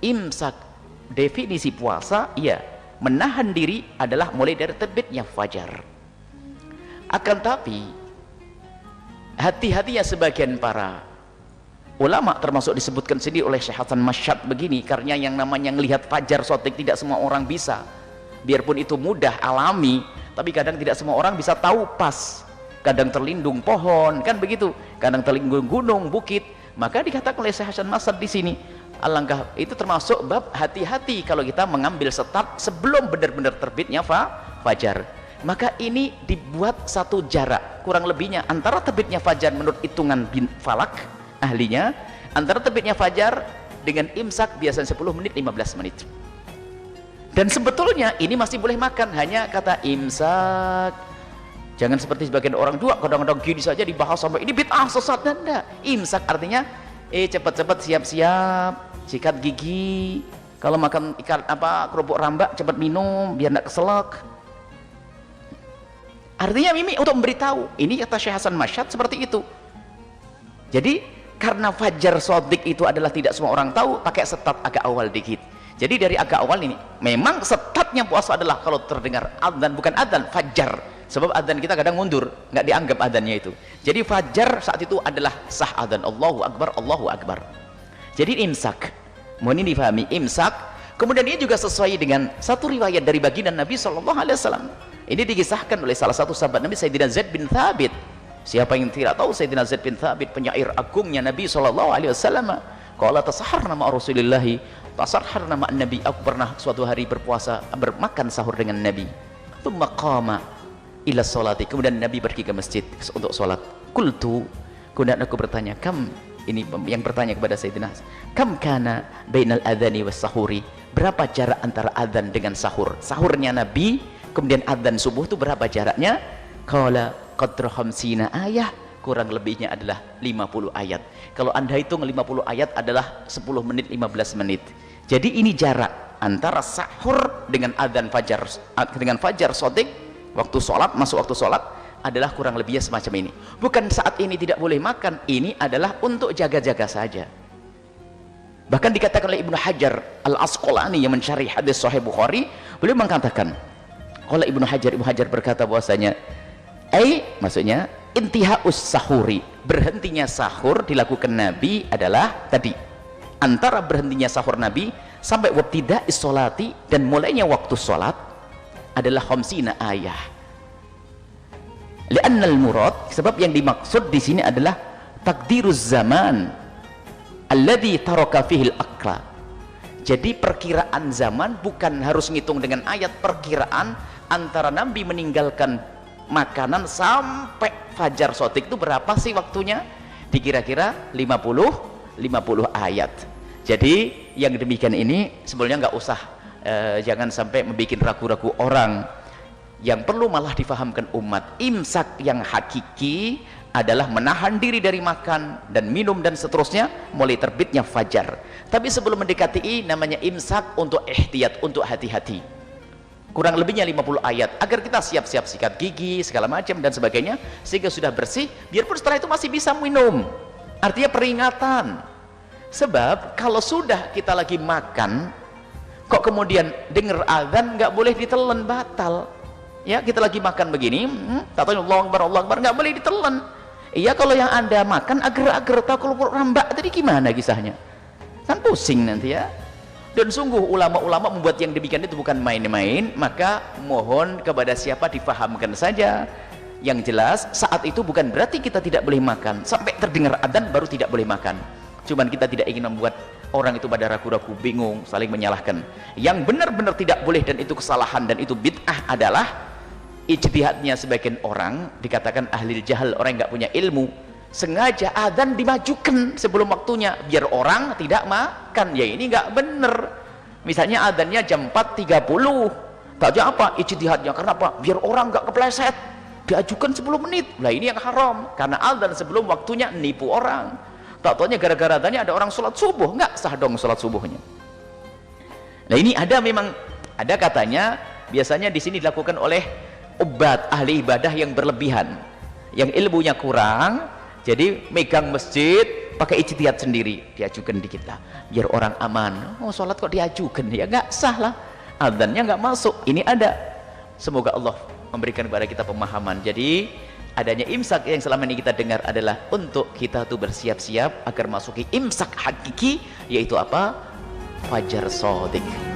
Imsak, definisi puasa, ya, menahan diri adalah mulai dari terbitnya fajar. Akan tapi hati-hatinya sebagian para ulama, termasuk disebutkan sendiri oleh Syekh Hasan Masyad begini, karena yang namanya melihat fajar sotik tidak semua orang bisa, biarpun itu mudah, alami, tapi kadang tidak semua orang bisa tahu pas, kadang terlindung pohon, kan begitu, kadang terlindung gunung, bukit. Maka dikatakan oleh Syekh Hasan Masyad di sini, alangkah itu termasuk bab hati-hati kalau kita mengambil start sebelum benar-benar terbitnya fajar. Maka ini dibuat satu jarak kurang lebihnya antara terbitnya fajar menurut hitungan bin falak ahlinya, antara terbitnya fajar dengan imsak biasanya 10 menit 15 menit. Dan sebetulnya ini masih boleh makan, hanya kata imsak. Jangan seperti sebagian orang dua kadang-kadang gini saja dibahas sampai ini bid'ah sesat. Dan enggak, imsak artinya cepat-cepat siap-siap sikat gigi, kalau makan ikan kerupuk rambak cepat minum biar enggak keselak. Artinya Mimi untuk memberitahu, ini kata Syekh Hasan Masyad seperti itu. Jadi karena fajar sodik itu adalah tidak semua orang tahu, pakai setat agak awal dikit. Jadi dari agak awal ini memang setatnya puasa adalah kalau terdengar adzan, bukan adzan, fajar. Sebab adzan kita kadang mundur, nggak dianggap adzannya itu. Jadi fajar saat itu adalah sah adzan, Allahu Akbar, Allahu Akbar. Jadi imsak, mohon ini difahami, imsak. Kemudian ini juga sesuai dengan satu riwayat dari baginda Nabi SAW. Ini dikisahkan oleh salah satu sahabat Nabi, Sayyidina Zaid bin Thabit. Siapa yang tidak tahu Sayyidina Zaid bin Thabit, penyair agungnya Nabi SAW. Qala tasaharna ma Rasulillahi, tasaharna ma Nabi. Aku pernah suatu hari berpuasa, bermakan sahur dengan Nabi. Tsumma qama ila sholati, kemudian Nabi pergi ke masjid untuk sholat. Qultu, kemudian aku bertanya, kam, ini yang bertanya kepada Sayyidina, kam kana bainal adhani was sahuri, berapa jarak antara adzan dengan sahur? Sahurnya Nabi kemudian adzan subuh itu berapa jaraknya? Qala qadra khamsina ayah, kurang lebihnya adalah 50 ayat. Kalau anda hitung 50 ayat adalah 10 menit 15 menit. Jadi ini jarak antara sahur dengan adzan fajar, dengan fajar sodik, waktu sholat, masuk waktu sholat adalah kurang lebihnya semacam ini. Bukan saat ini tidak boleh makan, ini adalah untuk jaga-jaga saja. Bahkan dikatakan oleh Ibnu Hajar Al-Asqalani yang mencari hadis Sahih Bukhari, beliau mengatakan, kalau Ibnu Hajar berkata bahwasanya maksudnya intihaus sahuri, berhentinya sahur dilakukan Nabi adalah tadi antara berhentinya sahur Nabi sampai wabtida'is sholati, dan mulainya waktu sholat adalah khamsina ayah. Li'annal murad, sebab yang dimaksud di sini adalah takdiruz zaman alladzi taraka fihil akla. Jadi perkiraan zaman bukan harus ngitung dengan ayat, perkiraan antara Nabi meninggalkan makanan sampai fajar sotik itu berapa sih waktunya? Dikira-kira 50 ayat. Jadi yang demikian ini sebenarnya nggak usah jangan sampai membuat ragu-ragu orang. Yang perlu malah difahamkan umat, imsak yang hakiki adalah menahan diri dari makan dan minum dan seterusnya mulai terbitnya fajar. Tapi sebelum mendekati ini namanya imsak untuk ihtiyat, untuk hati-hati. Kurang lebihnya 50 ayat agar kita siap-siap sikat gigi segala macam dan sebagainya, sehingga sudah bersih, biarpun setelah itu masih bisa minum. Artinya peringatan. Sebab kalau sudah kita lagi makan kok kemudian dengar azan, nggak boleh ditelan, batal. Ya, kita lagi makan begini, tak tahu Allah Akbar, nggak boleh ditelan. Iya, kalau yang anda makan agar-agar tahu kalau rambak tadi gimana kisahnya, kan pusing nanti ya. Dan sungguh ulama-ulama membuat yang demikian itu bukan main-main. Maka mohon kepada siapa difahamkan saja. Yang jelas saat itu bukan berarti kita tidak boleh makan, sampai terdengar adzan baru tidak boleh makan. Cuman kita tidak ingin membuat orang itu pada ragu-ragu, bingung, saling menyalahkan. Yang benar-benar tidak boleh dan itu kesalahan dan itu bid'ah adalah ijtihadnya sebagian orang, dikatakan ahli jahal, orang yang nggak punya ilmu, sengaja adzan dimajukan sebelum waktunya biar orang tidak makan. Ya ini nggak bener. Misalnya adzannya jam 4.30, tak aja apa ijtihadnya, karena apa? Biar orang nggak kepleset, diajukan 10 menit. Lah ini yang haram, karena adzan sebelum waktunya nipu orang. Tak taunya gara-gara adzannya ada orang sholat subuh, nggak sah dong sholat subuhnya. Nah ini ada, memang ada katanya biasanya di sini dilakukan oleh ubat ahli ibadah yang berlebihan, yang ilmunya kurang, Jadi megang masjid pakai ijtihad sendiri, diajukan di kita biar orang aman. Oh sholat kok diajukan, ya nggak sah lah, adzannya nggak masuk. Ini ada, semoga Allah memberikan kepada kita pemahaman. Jadi adanya imsak yang selama ini kita dengar adalah untuk kita tuh bersiap-siap agar masuki imsak hakiki, yaitu apa? Fajar shadiq.